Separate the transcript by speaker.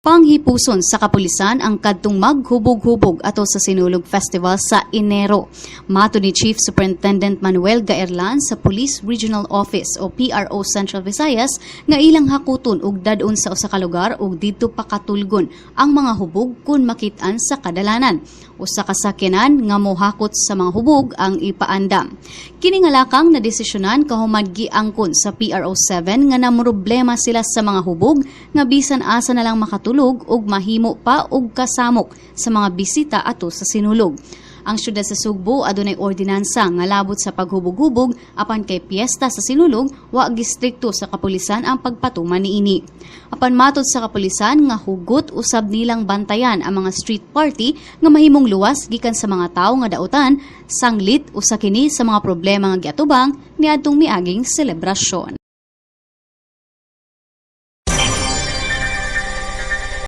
Speaker 1: Panghipuson sa kapulisan ang kadtong maghubog-hubog ato sa Sinulog Festival sa Enero. Mato ni Chief Superintendent Manuel Gaerlan sa Police Regional Office o PRO Central Visayas nga ilang hakuton og dadon sa usa ka lugar ug didto pakatulgon ang mga hubog kun makit-an sa kadalanan. Usa ka sakyanan nga mohakot sa mga hubog ang ipaandam. Kini nga lakang na desisyonan kahuman giangkon sa PRO 7 nga namroblema sila sa mga hubog nga bisan asa na lang makatulog ug mahimo pa og kasamok sa mga bisita ato sa Sinulog. Ang syudad sa Sugbo adunay ordinansa nga labot sa paghubog-hubog apan kay piyesta sa Sinulog wa gistrikto sa kapulisan ang pagpatuman niini. Apan matod sa kapulisan nga hugot usab nilang bantayan ang mga street party nga mahimong luwas gikan sa mga tawo nga dautan, sanglit usa kini sa mga problema nga giatubang niadtong miaging selebrasyon.